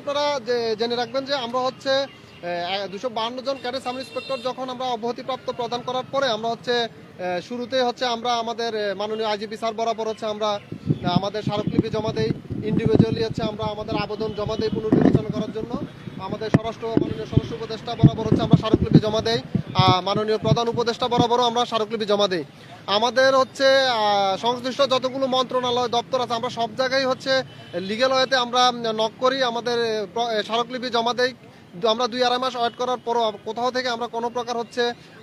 আপনারা জেনে রাখবেন যে আমরা হচ্ছে 252 জন ক্যাডেট সাব ইন্সপেক্টর যখন আমরা অব্যাহতিপ্রাপ্ত প্রদান করার পরে আমরা হচ্ছে শুরুতে হচ্ছে আমরা আমাদের মাননীয় আইজিপি স্যার বরাবর হচ্ছে আমরা আমাদের স্মারকলিপি জমা দেই। ইন্ডিভিজুয়ালি হচ্ছে আমরা আমাদের আবেদন জমা দেই পুনর্বিবেচনা করার জন্য। আমাদের মাননীয় স্বরাষ্ট্র উপদেষ্টা বরাবর হচ্ছে আমরা স্মারকলিপি জমা দেই। মাননীয় প্রধান উপদেষ্টা বরাবরও আমরা স্মারকলিপি জমা দেই। আমাদের হচ্ছে সংশ্লিষ্ট যতগুলো মন্ত্রণালয় দপ্তর আছে আমরা সব জায়গায় হচ্ছে লিগ্যাল ওয়েতে আমরা নক করি, আমাদের স্মারকলিপি জমা দেই। আমরা 2-2.5 মাস ওয়েট করার পরও কোথাও থেকে আমরা কোনো প্রকার হচ্ছে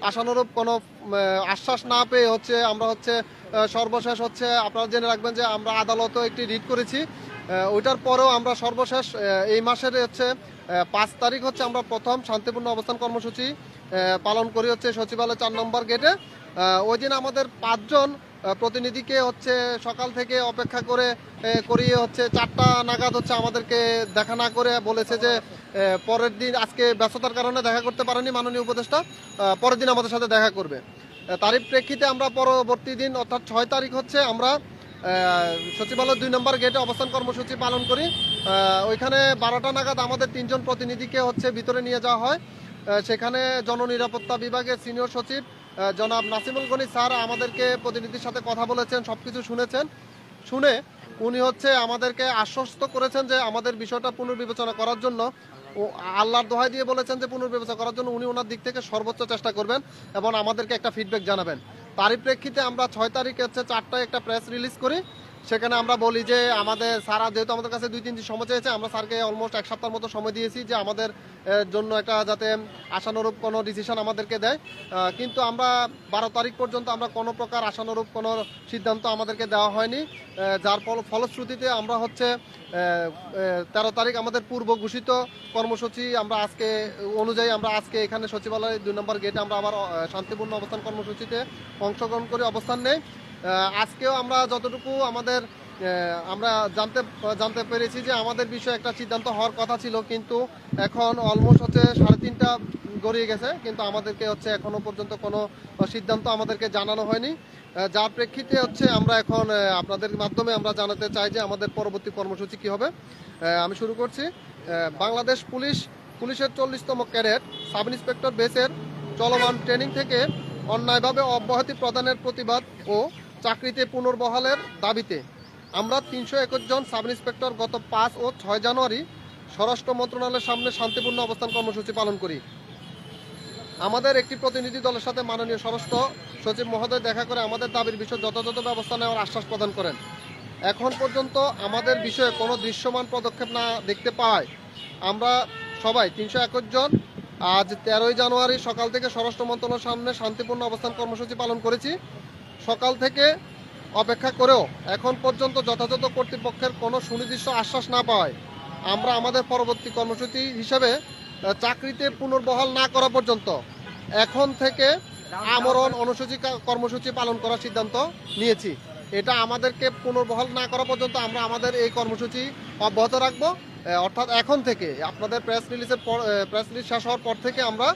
আশানুরূপ কোনো আশ্বাস না পেয়ে হচ্ছে আমরা হচ্ছে সর্বশেষ হচ্ছে আপনারা জেনে রাখবেন যে আমরা আদালতেও একটি রিট করেছি। ওইটার পরেও আমরা সর্বশেষ এই মাসের হচ্ছে 5 তারিখ হচ্ছে আমরা প্রথম শান্তিপূর্ণ অবস্থান কর্মসূচি পালন করি হচ্ছে সচিবালয় 4 নম্বর গেটে। ওই দিন আমাদের 5 জন প্রতিনিধিকে হচ্ছে সকাল থেকে অপেক্ষা করিয়ে হচ্ছে 4টা নাগাদ হচ্ছে আমাদেরকে দেখা না করে বলেছে যে পরের দিন আজকে ব্যস্ততার কারণে দেখা করতে পারেনি মাননীয় উপদেষ্টা, পরের দিন আমাদের সাথে দেখা করবে। তারই প্রেক্ষিতে আমরা পরবর্তী দিন অর্থাৎ 6 তারিখ হচ্ছে আমরা সচিবালয় 2 নম্বর গেটে অবস্থান কর্মসূচি পালন করি। ওইখানে 12টা নাগাদ আমাদের 3 জন প্রতিনিধিকে হচ্ছে ভিতরে নিয়ে যাওয়া হয়। সেখানে জননিরাপত্তা বিভাগের সিনিয়র সচিব জনাব নাসিমুল গনি স্যার আমাদেরকে প্রতিনিধির সাথে কথা বলেছেন, সবকিছু শুনে উনি হচ্ছে আমাদেরকে আশ্বস্ত করেছেন যে আমাদের বিষয়টা পুনর্বিবেচনা করার জন্য, ও আল্লাহর দোহাই দিয়ে বলেছেন যে পুনর্বিবেচনা করার জন্য উনি ওনার দিক থেকে সর্বোচ্চ চেষ্টা করবেন এবং আমাদেরকে একটা ফিডব্যাক জানাবেন। তারই প্রেক্ষিতে আমরা 6 তারিখে হচ্ছে 4টায় একটা প্রেস রিলিজ করি। সেখানে আমরা বলি যে আমাদের স্যার যেহেতু আমাদের কাছে 2-3 দিন সময় চেয়েছে, আমরা স্যারকে অলমোস্ট 1 সপ্তাহের মতো সময় দিয়েছি যে আমাদের জন্য একটা যাতে আশানুরূপ কোনো ডিসিশন আমাদেরকে দেয়। কিন্তু আমরা 12 তারিখ পর্যন্ত আমরা কোনো প্রকার আশানুরূপ কোনো সিদ্ধান্ত আমাদেরকে দেওয়া হয়নি, যার ফলশ্রুতিতে আমরা হচ্ছে 13 তারিখ আমাদের পূর্ব ঘোষিত কর্মসূচি আমরা আজকে অনুযায়ী আমরা আজকে এখানে সচিবালয় 2 নম্বর গেটে আমরা আবার শান্তিপূর্ণ অবস্থান কর্মসূচিতে অংশগ্রহণ করে অবস্থান নেই। আজকেও আমরা যতটুকু আমাদের আমরা জানতে পেরেছি যে আমাদের বিষয়ে একটা সিদ্ধান্ত হওয়ার কথা ছিল, কিন্তু এখন অলমোস্ট হচ্ছে 3:30টা গড়িয়ে গেছে, কিন্তু আমাদেরকে হচ্ছে এখনো পর্যন্ত কোনো সিদ্ধান্ত আমাদেরকে জানানো হয়নি। যার প্রেক্ষিতে হচ্ছে আমরা এখন আপনাদের মাধ্যমে আমরা জানাতে চাই যে আমাদের পরবর্তী কর্মসূচি কি হবে। আমি শুরু করছি। বাংলাদেশ পুলিশের 40তম ক্যাডেট সাব ইন্সপেক্টর বেসের চলমান ট্রেনিং থেকে অন্যায়ভাবে অব্যাহতি প্রদানের প্রতিবাদ ও চাকরিতে পুনর্বহালের দাবিতে আমরা 321 জন সাব ইন্সপেক্টর গত 5 ও 6 জানুয়ারি স্বরাষ্ট্র মন্ত্রণালয়ের সামনে শান্তিপূর্ণ অবস্থান কর্মসূচি পালন করি। আমাদের একটি প্রতিনিধি দলের সাথে মাননীয় স্বরাষ্ট্র সচিব মহোদয় দেখা করে আমাদের দাবির বিষয়ে যথাযথ ব্যবস্থা নেওয়ার আশ্বাস প্রদান করেন। এখন পর্যন্ত আমাদের বিষয়ে কোনো দৃশ্যমান পদক্ষেপ না দেখতে পাওয়ায় আমরা সবাই 321 জন আজ 13ই জানুয়ারি সকাল থেকে স্বরাষ্ট্র মন্ত্রণালয়ের সামনে শান্তিপূর্ণ অবস্থান কর্মসূচি পালন করেছি। সকাল থেকে অপেক্ষা করেও এখন পর্যন্ত যথাযথ কর্তৃপক্ষের কোনো সুনির্দিষ্ট আশ্বাস না পাওয়ায় আমরা আমাদের পরবর্তী কর্মসূচি হিসেবে চাকরিতে পুনর্বহাল না করা পর্যন্ত এখন থেকে আমরণ কর্মসূচি পালন করার সিদ্ধান্ত নিয়েছি। এটা আমাদেরকে পুনর্বহাল না করা পর্যন্ত আমরা আমাদের এই কর্মসূচি অব্যাহত রাখবো। অর্থাৎ এখন থেকে আপনাদের প্রেস রিলিজ শেষ হওয়ার পর থেকে আমরা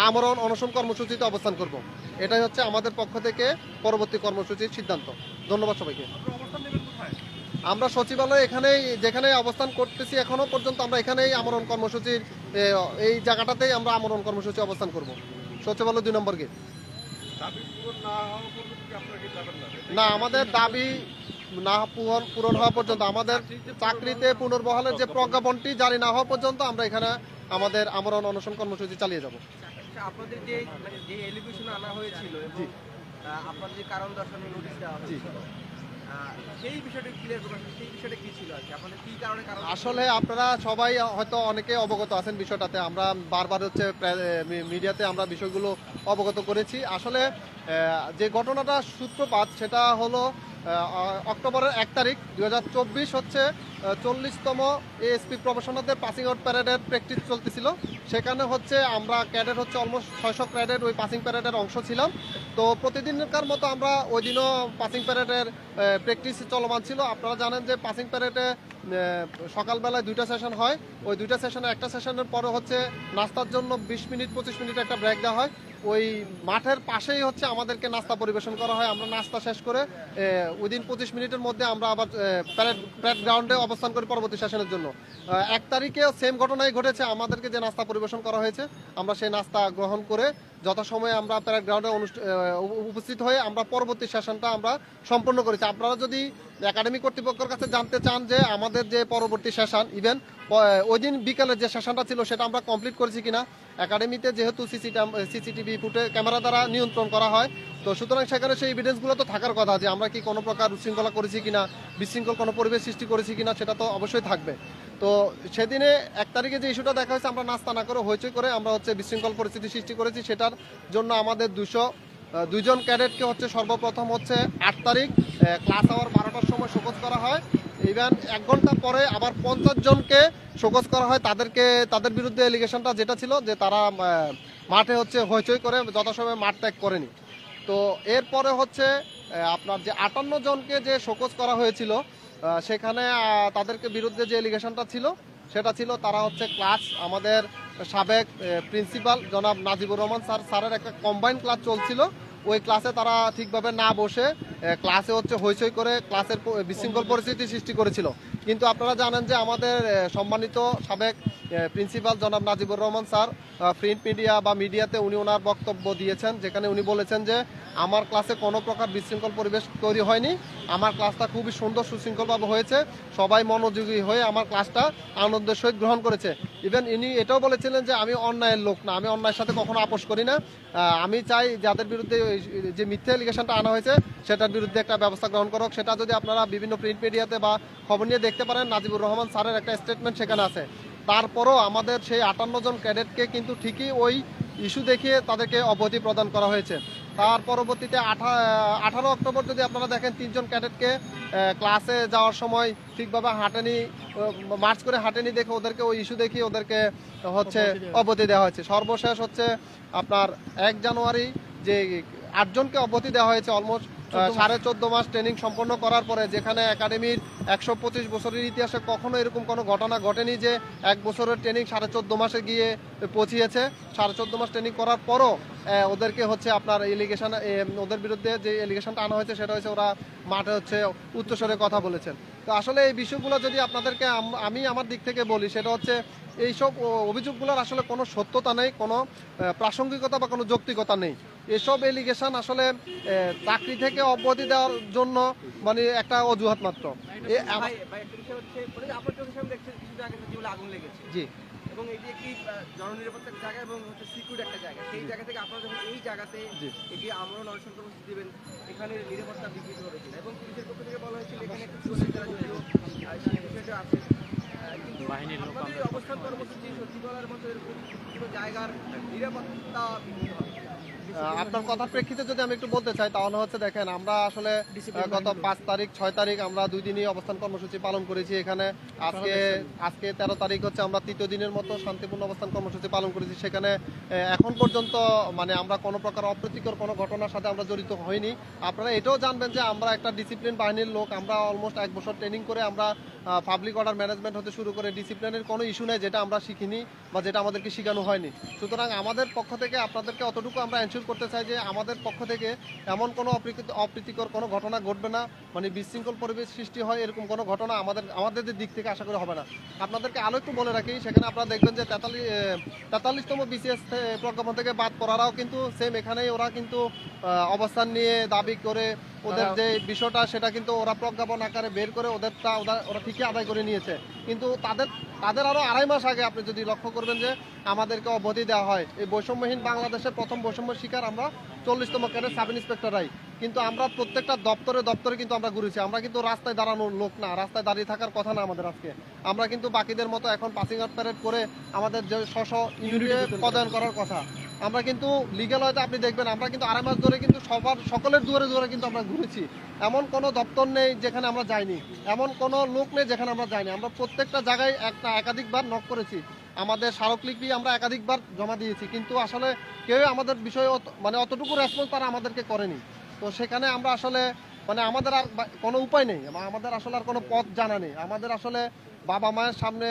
আমরণ অনশন কর্মসূচিতে অবস্থান করব। এটাই হচ্ছে আমাদের পক্ষ থেকে পরবর্তী কর্মসূচির সিদ্ধান্ত। ধন্যবাদ সবাইকে। আমরা সচিবালয় যেখানে অবস্থান করতেছি এখনো পর্যন্ত আমরা এখানেই আমরণ কর্মসূচির এই জায়গাটাতেই আমরা আমরণ কর্মসূচি অবস্থান করব, সচিবালয় 2 নম্বর গেট। না, আমাদের দাবি না পূরণ হওয়া পর্যন্ত, আমাদের চাকরিতে পুনর্বহালের যে প্রজ্ঞাপনটি জারি না হওয়া পর্যন্ত আমরা এখানে আমাদের আমরণ অনশন কর্মসূচি চালিয়ে যাব। আপনাদের যে এলিগেশন আনা হয়েছিল এবং আপনাদের যে কারণ দর্শানোর নোটিশ দেওয়া হয়েছিল সেই বিষয়টা ক্লিয়ার করবেন, সেই বিষয়টা কি ছিল আর কি আপনাদের কি কারণে আসলে আপনারা সবাই হয়তো অনেকে অবগত আছেন বিষয়টাতে, আমরা বারবার হচ্ছে মিডিয়াতে আমরা বিষয়গুলো অবগত করেছি। আসলে যে ঘটনাটা সূত্রপাত সেটা হলো অক্টোবরের 1 তারিখ 2024 হচ্ছে 40তম এএসপি প্রফেশনালদের পাসিং আউট প্যারেডের প্র্যাকটিস চলতেছিল। সেখানে হচ্ছে আমরা ক্যাডেট হচ্ছে অলমোস্ট 600 ক্যাডেট ওই পাসিং প্যারেডের অংশ ছিলাম। তো প্রতিদিনকার মতো আমরা ওই দিনও পাসিং প্যারেডের প্র্যাকটিস চলমান ছিল। আপনারা জানেন যে পাসিং প্যারেডে সকালবেলায় 2টা সেশন হয়, ওই 2টা সেশনে একটা সেশনের পরে হচ্ছে নাস্তার জন্য 20 মিনিট 25 মিনিট একটা ব্রেক দেওয়া হয়। ওই মাঠের পাশেই হচ্ছে আমাদেরকে নাস্তা পরিবেশন করা হয়। আমরা নাস্তা শেষ করে উইদিন 25 মিনিটের মধ্যে আমরা আবার প্যারেড গ্রাউন্ডে অবস্থান করি পরবর্তী সেশনের জন্য। 1 তারিখেও সেম ঘটনাই ঘটেছে, আমাদেরকে যে নাস্তা পরিবেশন করা হয়েছে আমরা সেই নাস্তা গ্রহণ করে যথাসময়ে আমরা প্যারেড গ্রাউন্ডে উপস্থিত হয়ে আমরা পরবর্তী সেশনটা আমরা সম্পন্ন করেছি। আপনারা যদি একাডেমি কর্তৃপক্ষের কাছে জানতে চান যে আমাদের যে পরবর্তী সেশন ইভেন ওই দিন বিকালের যে সেশনটা ছিল সেটা আমরা কমপ্লিট করেছি কিনা, একাডেমিতে যেহেতু সিসিটিভি ক্যামেরা দ্বারা নিয়ন্ত্রণ করা হয়, তো সুতরাং সেখানে সেই এভিডেন্সগুলো তো থাকার কথা যে আমরা কি কোনো প্রকার উচ্ছৃঙ্খলা করেছি কিনা, বিশৃঙ্খল কোনো পরিবেশ সৃষ্টি করেছি কিনা, সেটা তো অবশ্যই থাকবে। তো সেদিনে 1 তারিখে যে ইস্যুটা দেখা হয়েছে, আমরা নাস্তা না করে হইচই করে আমরা হচ্ছে বিশৃঙ্খল পরিস্থিতি সৃষ্টি করেছি, সেটার জন্য আমাদের 202 জন ক্যাডেটকে হচ্ছে সর্বপ্রথম হচ্ছে 8 তারিখ ক্লাস আওয়ার 12টার সময় শোকজ করা হয়। ইভেন 1 ঘন্টা পরে আবার 50 জনকে শোকজ করা হয়। তাদের বিরুদ্ধে এলিগেশনটা যেটা ছিল যে তারা মাঠে হচ্ছে হইচই করে যথাসময়ে মাঠ ত্যাগ করেনি। তো এরপরে হচ্ছে আপনার যে 58 জনকে যে শোকজ করা হয়েছিল, সেখানে তাদেরকে বিরুদ্ধে যে এলিগেশনটা ছিল সেটা ছিল তারা হচ্ছে ক্লাস, আমাদের সাবেক প্রিন্সিপাল জনাব নাজিবুর রহমান স্যারের একটা কম্বাইন্ড ক্লাস চলছিল, ওই ক্লাসে তারা ঠিকভাবে না বসে ক্লাসে হচ্ছে হইচই করে ক্লাসের বিশৃঙ্খল পরিস্থিতি সৃষ্টি করেছিল। কিন্তু আপনারা জানেন যে আমাদের সম্মানিত সাবেক প্রিন্সিপাল জনাব Najibur Rahman sir print media বা মিডিয়াতে উনি ওনার বক্তব্য দিয়েছেন, যেখানে উনি বলেছেন যে আমার ক্লাসে কোনো প্রকার বিশৃঙ্খল পরিবেশ তৈরি হয়নি, আমার ক্লাসটা খুবই সুন্দর সুশৃঙ্খলভাবে হয়েছে, সবাই মনোযোগী হয়ে আমার ক্লাসটা আনন্দের সহিত গ্রহণ করেছে। ইভেন ইনি এটাও বলেছিলেন যে আমি অন্যায়ের লোক না, আমি অন্যায়ের সাথে কখনো আপোষ করি না, আমি চাই যাদের বিরুদ্ধে যে মিথ্যা এলিগেশনটা আনা হয়েছে সেটার বিরুদ্ধে একটা ব্যবস্থা গ্রহণ করুক। সেটা যদি আপনারা বিভিন্ন প্রিন্ট মিডিয়াতে বা খবর নিয়ে দেখতে পারেন, নাজিবুর রহমান স্যারের একটা স্টেটমেন্ট সেখানে আছে। তারপরও আমাদের সেই 58 জন ক্যাডেটকে কিন্তু ঠিকই ওই ইস্যু দেখিয়ে তাদেরকে অবধি প্রদান করা হয়েছে। তার পরবর্তীতে 18 অক্টোবর যদি আপনারা দেখেন, 3 জন ক্যাডেটকে ক্লাসে যাওয়ার সময় ঠিকভাবে হাঁটেনি, মার্চ করে হাঁটেনি দেখে ওদেরকে ওই ইস্যু দেখিয়ে ওদেরকে হচ্ছে অবধি দেওয়া হয়েছে। সর্বশেষ হচ্ছে আপনার 1 জানুয়ারি যে 8 জনকে অবধি দেওয়া হয়েছে অলমোস্ট 14.5 মাস ট্রেনিং সম্পন্ন করার পরে, যেখানে একাডেমির 125 বছরের ইতিহাসে কখনো এরকম কোনো ঘটনা ঘটেনি যে 1 বছরের ট্রেনিং 14.5 মাসে গিয়ে পৌঁছিয়েছে। 14.5 মাস ট্রেনিং করার পরও ওদেরকে হচ্ছে আপনার এলিগেশন, ওদের বিরুদ্ধে যে এলিগেশনটা আনা হয়েছে সেটা হচ্ছে ওরা মাঠে হচ্ছে উচ্চস্বরে কথা বলেছেন। তো আসলে এই বিষয়গুলো যদি আপনাদেরকে আমি আমার দিক থেকে বলি, সেটা হচ্ছে এইসব অভিযোগগুলোর আসলে কোনো সত্যতা নেই, কোনো প্রাসঙ্গিকতা বা কোনো যৌক্তিকতা নেই। এসব এলিগেশন আসলে চাকরি থেকে অব্যাহতি দেওয়ার জন্য মানে একটা অজুহাত মাত্র। ভাই একটা বিষয় হচ্ছে, আপনার চোখের সামনে দেখছেন কিছু জায়গায় যেগুলো আগুন লেগেছে, জি, এবং এটি একটি জননিরাপত্তার জায়গা এবং হচ্ছে সিকিউর একটা জায়গা। সেই জায়গা থেকে আপনারা যখন এই জায়গাতে এটি আমরণ অনশন কর্মসূচি দেবেন, এখানে নিরাপত্তা বিঘ্নিত হয়েছিল এবং পুলিশের পক্ষ থেকে বলা হয়েছিল এখানে একটি চোরের যারা জড়িত সেই বিষয়টা আছে। কিন্তু আপনাদের এই অবস্থান কর্মসূচি সত্যি বলার মতো এরকম কোনো জায়গার নিরাপত্তা বিঘ্নিত হবে। আপনার কথার প্রেক্ষিতে যদি আমি একটু বলতে চাই, তাহলে হচ্ছে দেখেন, আমরা আসলে গত 5 তারিখ 6 তারিখ আমরা 2 দিনই অবস্থান কর্মসূচি পালন করেছি এখানে। আজকে 13 তারিখ হচ্ছে আমরা 3য় দিনের মতো শান্তিপূর্ণ অবস্থান কর্মসূচি পালন করেছি। সেখানে এখন পর্যন্ত মানে আমরা কোনো প্রকার অপ্রীতিকর কোনো ঘটনার সাথে আমরা জড়িত হইনি। আপনারা এটাও জানবেন যে আমরা একটা ডিসিপ্লিন বাহিনীর লোক, আমরা অলমোস্ট 1 বছর ট্রেনিং করে আমরা পাবলিক অর্ডার ম্যানেজমেন্ট হতে শুরু করে ডিসিপ্লিনের কোনো ইস্যু নেই যেটা আমরা শিখিনি বা যেটা আমাদেরকে শেখানো হয়নি। সুতরাং আমাদের পক্ষ থেকে আপনাদেরকে অতটুকু আমরা এনশিওর করতে চাই যে আমাদের পক্ষ থেকে এমন কোনো অপ্রীতিকর কোনো ঘটনা ঘটবে না, মানে বিশৃঙ্খল পরিবেশ সৃষ্টি হয় এরকম কোনো ঘটনা আমাদের দিক থেকে আশা করি হবে না। আপনাদেরকে আরও একটু বলে রাখি, সেখানে আপনারা দেখবেন যে 43তম বিসিএস প্রজ্ঞাপন থেকে বাদ পড়ারাও কিন্তু সেম এখানেই ওরা কিন্তু অবস্থান নিয়ে দাবি করে ওদের যে বিষয়টা সেটা কিন্তু ওরা প্রজ্ঞাপন আকারে বের করে ওরা ঠিকই আদায় করে নিয়েছে। কিন্তু তাদের আরো 2.5 মাস আগে আপনি যদি লক্ষ্য করবেন যে আমাদেরকে অবধি দেওয়া হয়। এই বৈষম্যহীন বাংলাদেশের প্রথম বৈষম্য শিকার আমরা 40তম ক্যাডেট সাব ইন্সপেক্টররাই। কিন্তু আমরা প্রত্যেকটা দপ্তরে কিন্তু আমরা ঘুরেছি। আমরা কিন্তু রাস্তায় দাঁড়ানোর লোক না, রাস্তায় দাঁড়িয়ে থাকার কথা না আমাদের আজকে। আমরা কিন্তু বাকিদের মতো এখন পাসিং আউট প্যারেড করে আমাদের যে ইউনিটে পদায়ন করার কথা, আমরা কিন্তু লিগ্যাল হয়তো আপনি দেখবেন আমরা কিন্তু 2.5 মাস ধরে কিন্তু সকলের দুয়ারে কিন্তু আমরা ঘুরেছি। এমন কোনো দপ্তর নেই যেখানে আমরা যাইনি, এমন কোনো লোক নেই যেখানে আমরা যাইনি। আমরা প্রত্যেকটা জায়গায় একাধিকবার নক করেছি, আমাদের স্মারকলিপি আমরা একাধিকবার জমা দিয়েছি, কিন্তু আসলে কেউ আমাদের বিষয়ে মানে অতটুকু রেসপন্স তারা আমাদেরকে করেনি। তো সেখানে আমরা আসলে মানে আমাদের আর কোনো উপায় নেই, আমাদের আসলে আর কোনো পথ জানা নেই। আমাদের আসলে বাবা মায়ের সামনে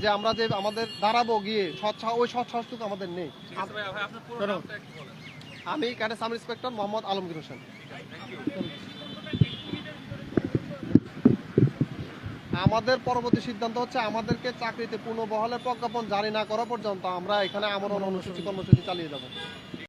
যে আমরা যে আমাদের দাঁড়াবো গিয়ে ওই সৎ সাহসটুকু আমাদের নেই। আমি cadet sub inspector Mohammad Alamgir Hossain. আমাদের পরবর্তী সিদ্ধান্ত হচ্ছে আমাদেরকে চাকরিতে পুনঃবহালের প্রজ্ঞাপন জারি না করা পর্যন্ত আমরা এখানে আমরণ কর্মসূচি চালিয়ে যাব।